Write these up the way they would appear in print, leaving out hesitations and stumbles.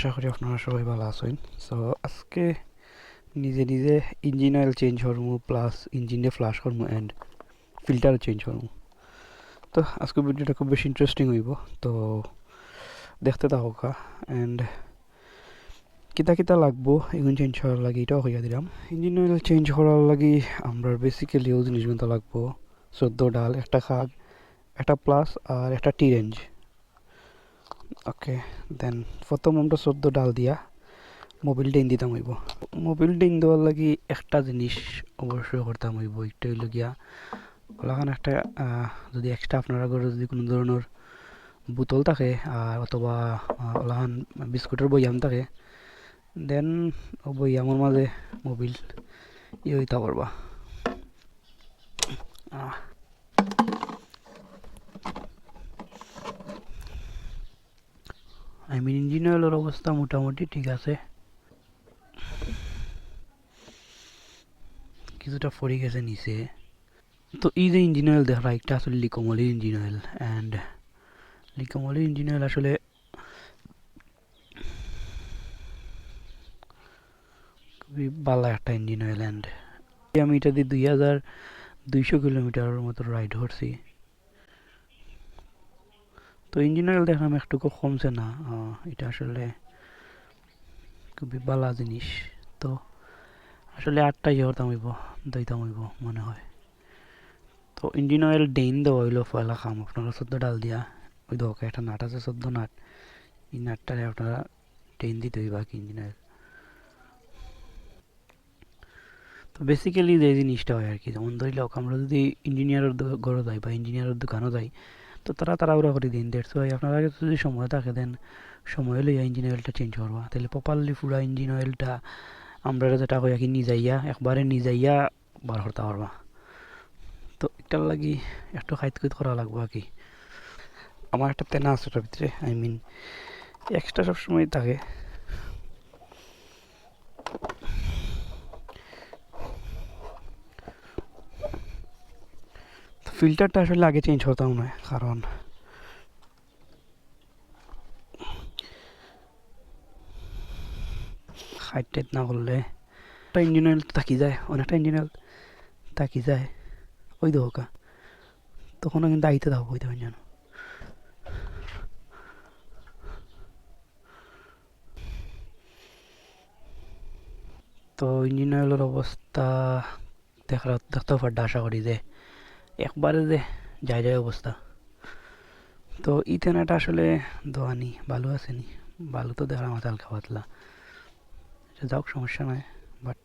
আশা করি আপনারা সবাই ভালো আছেন। সো আজকে নিজে নিজে ইঞ্জিন অয়েল চেঞ্জ করবো, প্লাস ইঞ্জিনে ফ্লাশ করবো অ্যান্ড ফিল্টার চেঞ্জ করবো। তো আজকে ভিডিওটা খুব বেশি ইন্টারেস্টিং হইব, তো দেখতে থাকা। অ্যান্ড কিতা কিতা লাগবো এগুলো চেঞ্জ করার লাগে এটাও হইয়া দিলাম। ইঞ্জিন অয়েল চেঞ্জ করার লাগে আমরা বেসিক্যালি ওই জিনিসগুলো লাগবো 14 ডাল, একটা খাগ, একটা প্লাস আর একটা টি রেঞ্জ। ওকে, দেন প্রথম আমরা 14 ডাল দিয়া মোবিল ডেইন দিতাম হইব। মোবিল ডেইন দেওয়ার লাগি একটা জিনিস অবশ্যই করতাম হইব, একটা হইল গিয়া ওলাখান একটা যদি এক্সট্রা আপনারা ঘরে যদি কোনো ধরনের বোতল থাকে আর অথবা ওলাখান বিস্কুটের বইয়াম থাকে, দেন ও বইয়ামের মাঝে মোবিল হইতা পারবা। আই মিন ইঞ্জিন অয়েলের অবস্থা মোটামুটি ঠিক আছে, কিছুটা ফরি গেছে নিচে। তো এই যে ইঞ্জিন অয়েল দেখা একটা আসলে লিকোমলির ইঞ্জিন অয়েল, অ্যান্ড লিকোমলির ইঞ্জিন অয়েল আসলে খুবই ভালো একটা ইঞ্জিন অয়েল। অ্যান্ড আমি এটা দিয়ে 2200 কিলোমিটারের মতো রাইড করছি। তো ইঞ্জিন অয়েল দেখলাম একটুকু কমছে না, এটা আসলে খুবই ভালো জিনিস। তো আসলে 8টাই হতাম হইব, দইতাম হইব মনে হয়। তো ইঞ্জিন অয়েল ডেইন দেওয়া হইলো পয়লা খাম আপনারা 14 ডাল দিয়া। ওই দোকে একটা নাট আছে 14 নাট, এই নাটটারে আপনারা ডেইন দিতে হইবা কি ইঞ্জিন অয়েল। তো বেসিক্যালি যে জিনিসটা হয় আর কি, যেমন ধরি লোক আমরা যদি ইঞ্জিনিয়ারের ঘরে যাই বা ইঞ্জিনিয়ারের দোকানও যাই, তো তারা তাড়াহুড়া করে দিন দেড়শো হয়। আপনার আগে যদি সময় থাকে দেন সময় লইয়া ইঞ্জিন অয়েলটা চেঞ্জ করবা, তাহলে প্রপারলি পুরা ইঞ্জিন অয়েলটা আমরা যেটা কই কি নিজাইয়া একবারে নিজাইয়া বার করতে পারবা। তো এটার লাগি একটু খাইত করা লাগবো আর কি। আমার একটা তেনা আছে ওটার ভিতরে, আই মিন এক্সট্রা সবসময় থাকে। ফিল্টারটা আসলে আগে চেঞ্জ করতাম না, কারণ হাইট টাইট না করলে একটা ইঞ্জিন অয়েল থাকি যায়, অনেকটা ইঞ্জিন অয়েল থাকি যায় ওই দোকা, তখনও কিন্তু আইতে থাকবো ওই তখন জানো। তো ইঞ্জিন অয়েলের অবস্থা দেখতে পারটা আশা করি যে একবারে যে যায় যায় অবস্থা। তো ইথেনাটা আসলে দোয়ানি ভালো আসেনি, ভালো তো দেখলাম মাথা হালকা পাতলা, যাওক সমস্যা নয়। বাট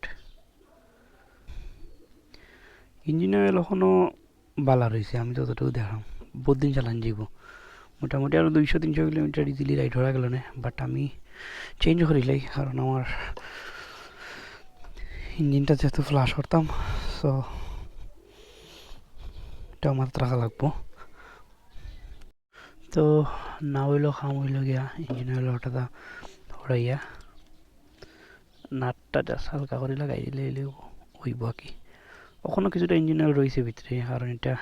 ইঞ্জিন অয়েল এখনও বালা রয়েছে, আমি যতটুকু দেখলাম বহুত দিন চালান যাব, মোটামুটি আরও 200-300 কিলোমিটার ইজিলি রাইড হয়ে গেল না। বাট আমি চেঞ্জ করিলাই, কারণ আমার ইঞ্জিনটা যেহেতু ফ্লাশ করতাম, সো এটা আমার রাখা লাগবো। তো না হইলেও খাম হইল গিয়া ইঞ্জিন অয়েল ওটা হরাইয়া নাটটা জাস্ট হালকা করে লাগাই দিলে হইব আর কি। ওখানে কিছুটা ইঞ্জিন অয়েল রয়েছে ভিতরে, কারণ এটা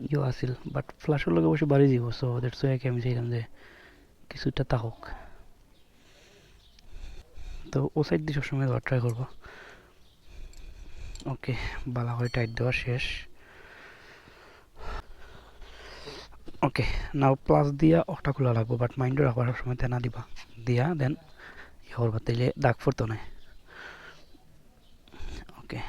ইয়ে আসিল, বাট ফ্লাশের লগে অবশ্যই বাড়ি যাব। সো দ্যাটস ওয়াই আমি চাইলাম যে কিছুটা থাকুক। তো ও সাইড দিয়ে সবসময় দেওয়ার ট্রাই করবো। ওকে, বালা করে টাইট দেওয়া শেষ। ওকে, নাও প্লাস দিয়া অকটা খোলা লাগবো, বাট মাইন্ডও রাখবার সময় তেনা দিবা, দিয়া দেন ইয়ে করবা, তাইলে দাগ ফুরতো না। ওকে,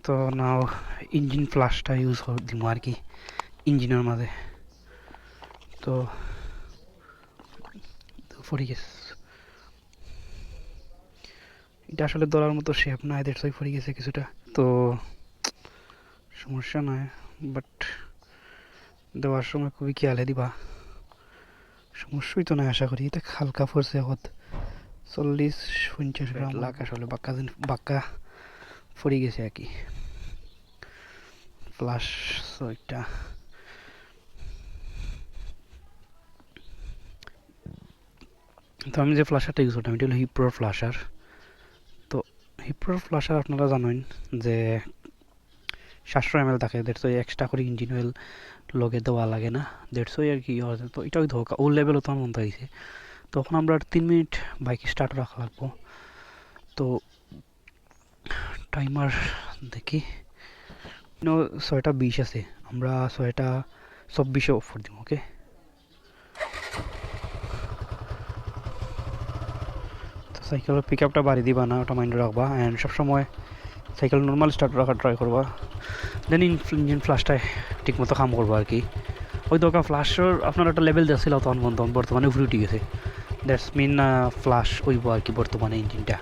তো নাও ইঞ্জিন ফ্লাশটা ইউজ দিব আর কি ইঞ্জিনের মাঝে। তো ফরি গেছে, এটা আসলে ধরার মতো শেপ না, এদের সই ফরি গেছে কিছুটা। তো সমস্যা নয়, বাট দেওয়ার সময় খুবই খেয়ালে দিবা, সমস্যাই তো নয় আশা করি। এটা হালকা পড়ছে এখন 40-50 গ্রাম লাখ, আসলে বাক্কা ফরি গেছে আর কি ফ্লাশ। সো এটা তো আমি যে ফ্লাশারটা ইউজ করতাম এটা হলো হিপ্রোর ফ্লাশার। তো হিপ্রোর ফ্লাশার আপনারা জানেন যে 700 ml থাকে, দ্যাটস ওই এক্সট্রা করে ইঞ্জিন অয়েল লগে দেওয়া লাগে না, দ্যাটস ওই আর কি। তো এটাই ধোকা ও লেভেলও তো মন হয়েছে। তখন আমরা 3 মিনিট বাইক স্টার্ট রাখা লাগবো। তো টাইমার দেখি 6:20 আছে, আমরা 6:24 অফ করে দিব। ওকে, তো সাইকেলের পিক আপটা বাড়ি দিবা না, ওটা মাইন্ড রাখবা। অ্যান্ড সবসময় সাইকেল নর্মাল স্টার্ট রাখার ট্রাই করবা। দেন ইঞ্জিন ফ্লাশটায় ঠিকমতো কাম করবো আর কি। ওই দরকার ফ্লাশের আপনার একটা লেভেল দিয়েছিল তখন বর্তমানে উপরে উঠে গেছে, দ্যাটস মিন ফ্লাশ হইব আর কি বর্তমানে ইঞ্জিনটা।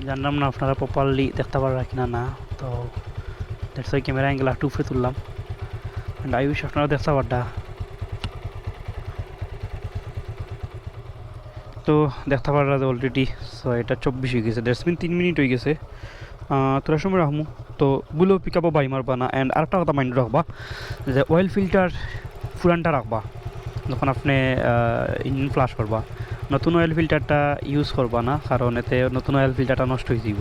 জানলাম না আপনারা প্রপারলি দেখতে পারা কিনা না, তো দ্যাটস ওই ক্যামেরা অ্যাঙ্গেল একটু উপরে তুললাম। অ্যান্ড আই উইশ আপনারা দেখতে পারডা। তো দেখতে পারা যে অলরেডি 6:24 হয়ে গেছে, দ্যাটস মিন 3 মিনিট হয়ে গেছে। তোরা সময় রাখবো তো বুলো পিক আপও বাই মারবা না। অ্যান্ড আরেকটা কথা মাইন্ড রাখবা যে অয়েল ফিল্টার পুরানটা রাখবা যখন আপনি ইঞ্জিন ফ্লাশ করবা। নতুন অয়েল ফিল্টারটা ইউজ করবা না, কারণ এতে নতুন অয়েল ফিল্টারটা নষ্ট হয়ে যাব।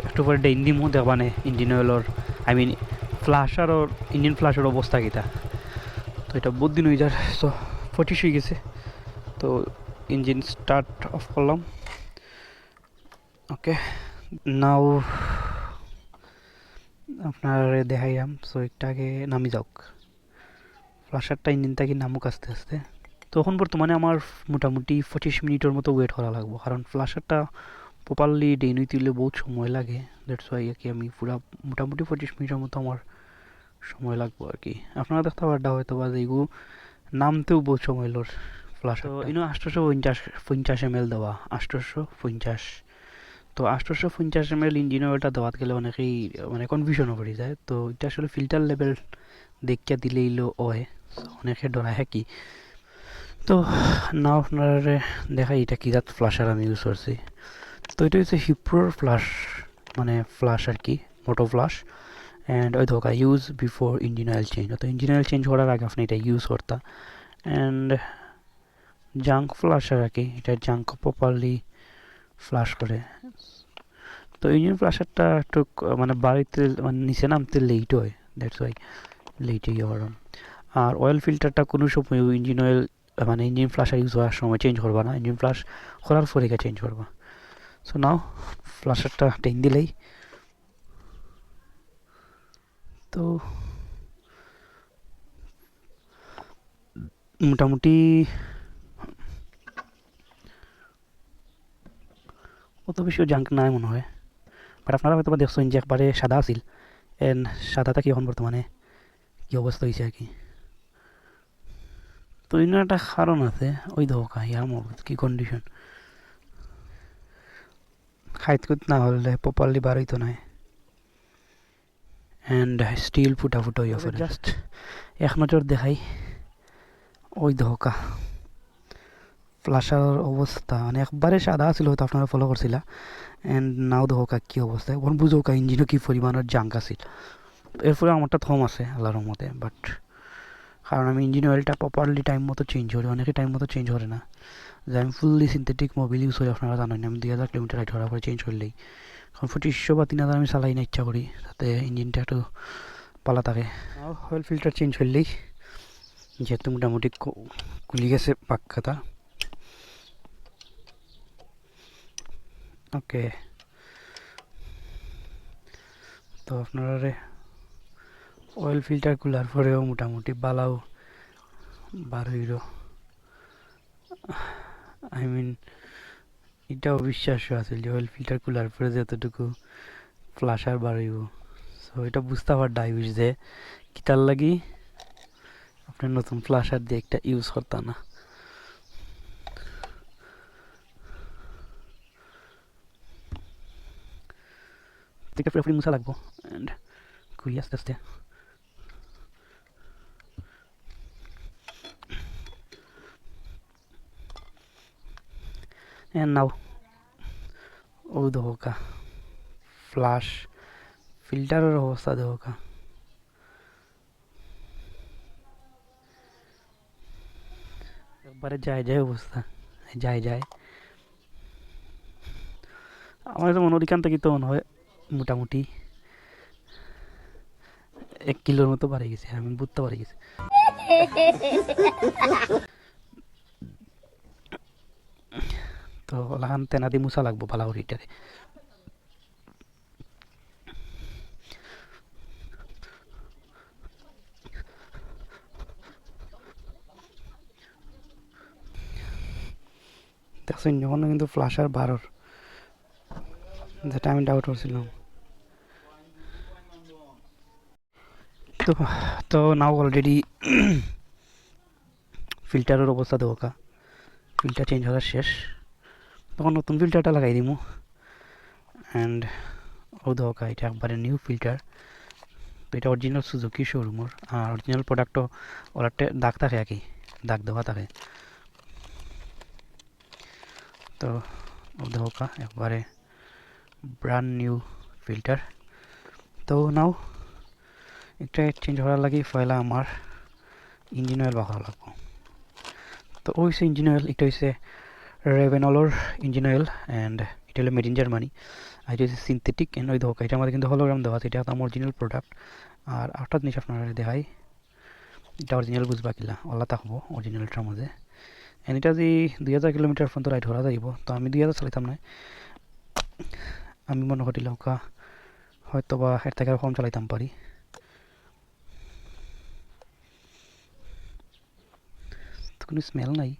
একটু পরে ডেইন দিমু দেখবানে ইঞ্জিন অয়েলর I mean flusher or engine ফ্লাশের অবস্থা কীটা। তো এটা বহুত দিন হয়ে যায়। তো 25 হয়ে গেছে, তো ইঞ্জিন স্টার্ট অফ করলাম। ওকে, নাও আপনার দেখাইলাম। সো একটাকে নামি যাওক, ফ্লাশারটা ইঞ্জিনটা কি নামুক আস্তে আস্তে। তখন বর্তমানে আমার মোটামুটি 25 মিনিটের মতো ওয়েট করা লাগবে, কারণ ফ্লাশারটা প্রপারলি ডেইন তুললে বহুত সময় লাগে। দ্যাটস ওয়াই আর কি আমি পুরো মোটামুটি 25 মিনিটের মতো আমার সময় লাগবে আর কি। আপনারা দেখতে পারডা হয়তো বা যে এগুলো নামতেও বহুত সময় লোর ফ্লাশ। তো ইনো 850 ml দেওয়া, 850। তো 850 ml ইঞ্জিন অয়েলটা দেওয়াত গেলে অনেকেই মানে কনফিউশনও পড়ে যায়। তো এটা আসলে ফিল্টার লেভেল দেখিয়া দিলেই হয়, অনেকে ডরায় কি। তো না আপনার দেখাই এটা কি জাত ফ্লাশার আমি ইউজ করছি। তো এটা হচ্ছে হিপ্রোর ফ্লাশ, মানে ফ্লাশ আর কি, মোটো ফ্লাশ। অ্যান্ড ওই ধোকা use before engine oil change, তো ইঞ্জিন অয়েল চেঞ্জ করার আগে আপনি এটা ইউজ করতা। অ্যান্ড জাঙ্ক ফ্লাশার আর কি, এটা জাঙ্ক প্রপারলি ফ্লাশ করে। তো ইঞ্জিন ফ্লাশারটা একটু মানে বাড়িতে মানে নিচে নামতে লেট হয়, দ্যাটস ওয়াই লেট হয়ে যাওয়ার। আর অয়েল ফিল্টারটা কোনো সময় ইঞ্জিন অয়েল মানে ইঞ্জিন ফ্লাশার ইউজ হওয়ার সময় চেঞ্জ করবা না, ইঞ্জিন ফ্লাশ করার পরে চেঞ্জ করবা। সো নাও ফ্লাশারটা টেন দিলেই তো মোটামুটি অত বেশিও জাঙ্ক নাই মনে হয়। বাট আপনারা হয়তো বা দেখছেন যে একবারে সাদা আছিল, এন্ড সাদাটা কি এখন বর্তমানে কি অবস্থা হয়েছে আর কি। তো ইনো একটা কারণ আছে, ওই ধোকা ইয়ার মগজ কি কন্ডিশন, খাইতকুত না হলে প্রপারলি বার হইতো নাই। অ্যান্ড স্টিল ফুটা ফুটা হইয়া পড়ে। জাস্ট এক নজর দেখাই ওই ধোকা ফ্লাশার অবস্থা, মানে একবারে সাদা ছিল, হয়তো আপনারা ফলো করছিলা। অ্যান্ড নাও ধোকা কী অবস্থা, এখন বুঝোকা ইঞ্জিনও কী পরিমাণের জাঙ্ক আছিল। এরপরে আমারটা থম আছে আল্লাহর মতে, বাট কারণ আমি ইঞ্জিন অয়েলটা প্রপারলি টাইম মতো চেঞ্জ করি, অনেকে টাইম মতো চেঞ্জ করে না। যে আমি ফুললি সিনথেটিক মোবিল ইউজ করি, আপনারা জানেন আমি 2000 কিলোমিটার রাইড করার পরে চেঞ্জ করলেই, কারণ 2500 বা 3000 আমি চালাই না ইচ্ছা করি, যাতে ইঞ্জিনটা একটু পালা থাকে। অয়েল ফিল্টার চেঞ্জ করলেই যেহেতু মোটামুটি খুলি গেছে পাক্কাটা। ওকে, তো আপনারা অয়েল ফিল্টার খোলার পরেও মোটামুটি বালাও বার হইল। আই মিন এটা অবিশ্বাস্য আছিল যে অয়েল ফিল্টার খোলার পরে যতটুকু ফ্লাশার বার হইব। সো এটা বুঝতে পার ডাইবিস যে কিতার লাগি আপনার নতুন ফ্লাশার দিয়ে একটা ইউজ করতাম না। থেকে পুরোপুরি মুছা লাগবো। অ্যান্ড খুলি আস্তে আস্তে। অ্যান্ড নাও ও ধোকা ফ্লাশ ফিল্টারের অবস্থা ধোকা। একবারে যায় যায় অবস্থা, যায় যায়। আমার তো মনে ওইখান থেকে তো মনে হয় মোটামুটি 1 কিলোর মতো বাড়ে গেছে, আমি বুঝতে পারি গেছি। তো ওলাখান তেনা দি মুছা লাগবো ভালো করে এটারে। দেখছেন যখন কিন্তু ফ্লাশার বারোর, যেটা আমি ডাউট করছিলাম। তো তো নাও অলরেডি ফিল্টারের অবস্থা দোকা, ফিল্টার চেঞ্জ হওয়ার শেষ। তখন নতুন ফিল্টারটা লাগাই দিমু। অ্যান্ড ও দোকা এটা একবারে নিউ ফিল্টার। তো এটা অরিজিনাল সুজুকি শোরুমের, আর অরিজিনাল প্রোডাক্টও ওরাতে দাগ থাকে আর কি, দাগ দেওয়া থাকে। তো ও দোকা একবারে ব্র্যান্ড নিউ ফিল্টার। তো নাও এটা চেঞ্জ করার লাগে পয়লা আমার ইঞ্জিন অয়েল বাহার লাগবো। তো ওই হচ্ছে ইঞ্জিন অয়েল, এটা হচ্ছে রেভেনলর ইঞ্জিন অয়েল, অ্যান্ড এটা হলো মেড ইন জার্মানি। আর এটা হচ্ছে সিনথেটিক, অ্যান্ড ওই ধোকা এটা আমাদের কিন্তু হলোগ্রাম দেওয়া আছে, এটা একদম অরিজিনাল প্রোডাক্ট। আর আরেকটা জিনিস আপনারা দেখাই, এটা অরিজিনাল বুঝবা কিলা ওলা থাকবো অরিজিনালটার মধ্যে। অ্যান্ড এটা যে 2000 কিলোমিটার পর্যন্ত রাইড করা যাইব। তো আমি 2000 চালাইতাম না, আমি মনে করিলাম হয়তো বা এর থেকে কম চালাইতাম পারি। তো কোনো স্মেল নাই।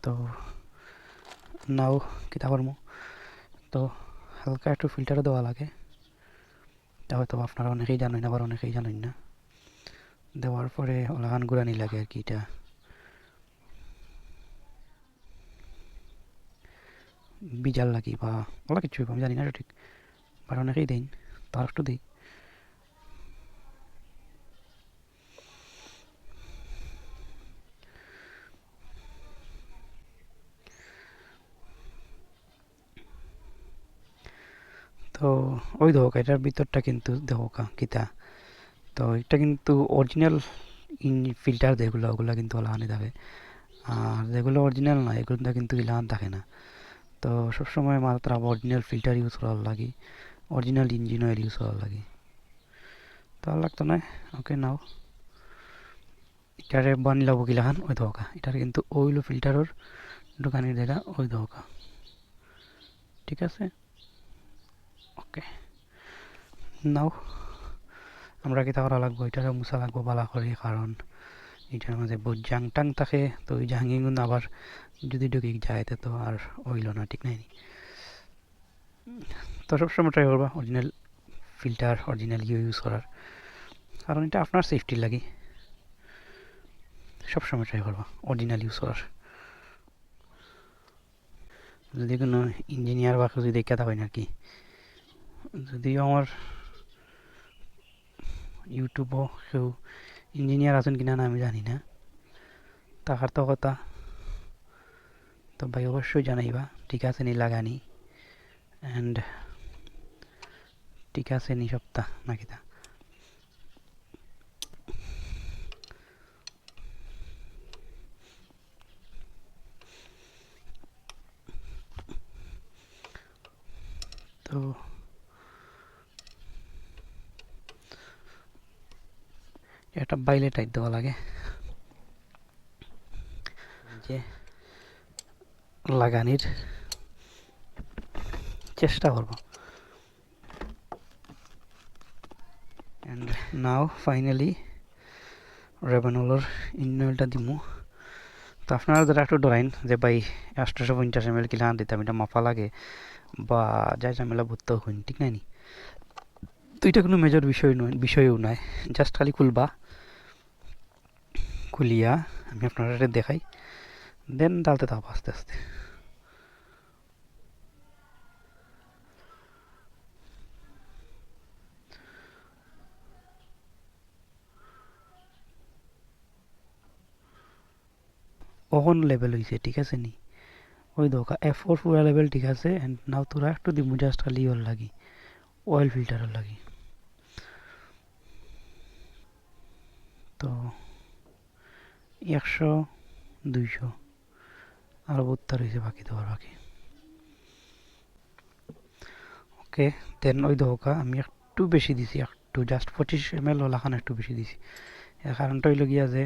তো নাও কিতা করবো, তো হালকা একটু ফিল্টারও দেওয়া লাগে। তা হয়তো আপনারা অনেকেই জানেন, আবার অনেকেই জানেন না। দেওয়ার পরে ওলাগান গুড়ানি লাগে আর কি, এটা বিজাল লাগি বা ওলা কিছু আমি জানি না ঠিক, বাট অনেকেই দেন, তার একটু দিই। তো ওই দেখো এটার ভিতরটা কিন্তু দেখো কিতা, তো এটা কিন্তু অরিজিনাল ফিল্টার যেগুলো ওগুলো কিন্তু ওলাগানি থাকে। আর যেগুলো অরিজিনাল না এগুলো কিন্তু ইলাহান থাকে না। তো সবসময় মাত্র অরিজিনাল ফিল্টার ইউজ করার লাগে, অরিজিনাল ইঞ্জিন অয়েল ইউজ করার লাগে। তো আর লাগতো না। ওকে নাও এটারে বানি লাভ গিলাখান ওই দোকা, এটার কিন্তু ওইলো ফিল্টারের দোকানের জায়গা ওই দোকা, ঠিক আছে। ওকে নাও আমরা কি করা লাগবো, এটারে মুছা লাগবো বালা করে, কারণ এটার মাঝে বহুত জাং টাং থাকে। তো ওই জাঙ্গি গুণ আবার যদি ঢুকে যায় তো আর হইল না, ঠিক নাই। তো সবসময় ট্রাই করবা অরিজিনাল ফিল্টার অরিজিনাল ইউজ করার, কারণ এটা আপনার সেফটির লাগে। সবসময় ট্রাই করবা অরিজিনাল ইউজ করার। যদি কোনো ইঞ্জিনিয়ার বা যদি দেখা হয় না কি, যদিও আমার ইউটিউবও কেউ ইঞ্জিনিয়ার আছেন কিনা না আমি জানি না, তাহার তো কথা। তো ভাই অবশ্যই জানাইবা ঠিক আছে নি লাগানি, অ্যান্ড ঠিক আছে নি সপ্তাহ নাকি তা। তো একটা বাইলে টাইট দেওয়া লাগে, যে লাগানির চেষ্টা করব। অ্যান্ড নাও ফাইনালি রেভেনলের ইঞ্জিনটা দিমু। তো আপনারা যারা একটু ডরাইন যে ভাই 850 ml কিলা আন দিতাম, এটা মাপা লাগে বা যাই ঝামেলা বুঝতেও হইন, ঠিক নাই নি। তো এটা কোনো মেজর বিষয়ও নয়, জাস্ট খালি খুলবা, খুলিয়া আমি আপনারা দেখাই, দেন ডালতে থাকবো আস্তে আস্তে। ওহন লেভেল হয়েছে, ঠিক আছে নি। ওই দোকা F4 পুরা লেভেল ঠিক আছে। অ্যান্ড নাও তোরা একটু দিমু জাস্ট খালি ওর লাগি, অয়েল ফিল্টারের লাগি। তো 100 200 আরও 72 হয়েছে বাকি, দেওয়ার বাকি। ওকে দেন ওই দোকা আমি একটু বেশি দিছি, একটু জাস্ট 25 ml ওলাখান একটু বেশি দিছি। এর কারণটা হইল গিয়া যে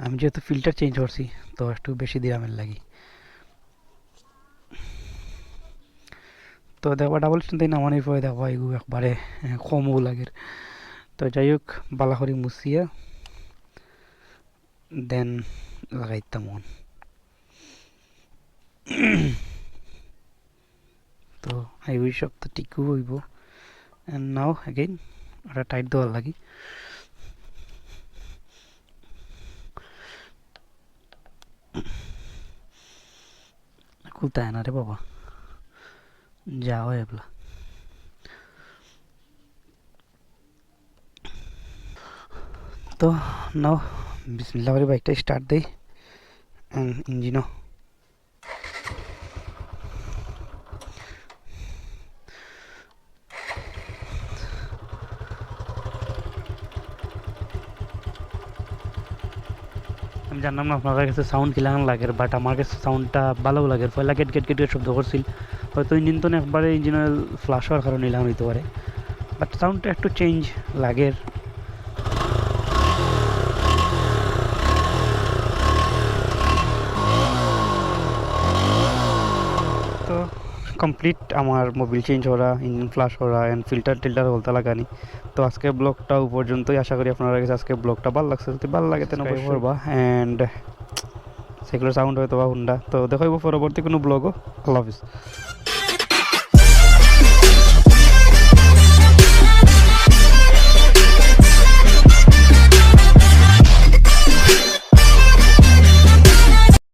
আমি যেহেতু ফিল্টার চেঞ্জ করছি তো একটু বেশি দিরামের লাগি। তো দেখবা ডাবল স্ট্যান্ড তাই নামানোর পরে দেখবা এগুলো একবারে কমও লাগে। তো যাই হোক বালা করে মুছিয়া দেন লাগাইতাম মন। তো এই সব তো টিকু হইব। এন্ড নাও এগেইন ওটা টাইট দেওয়ার লাগি। খুলতে না রে বাবা, যাও এবলা। তো নাও বিসমিল্লাহ করে বাইকটা স্টার্ট দেই। ইঞ্জিনও আমি জানলাম না আপনাদের কাছে সাউন্ড কিলান লাগে, বাট আমার কাছে সাউন্ডটা ভালো লাগে। পয়লা গেট গেট গেট শব্দ করছিল, হয়তো ইঞ্জিন তো একবারে ইঞ্জিন অয়েল ফ্লাশ হওয়ার কারণে ইলাম হইতে পারে, বাট সাউন্ডটা একটু চেঞ্জ লাগে। তো কমপ্লিট আমার মোবিল চেঞ্জ করা, ইঞ্জিন ফ্লাশ করা অ্যান্ড ফিল্টার টিল্টার বলতে লাগানি। তো আজকে ব্লগটা পর্যন্তই, আশা করি আপনারা কাছে আজকে ব্লগটা ভালো লাগছে। যদি ভালো লাগে তেন অবশ্যই করবা অ্যান্ড সেগুলো সাউন্ড হয়তো বা হুন্ডা। তো দেখাইব পরবর্তী কোনো ব্লগও। আল্লাহ হাফিজ।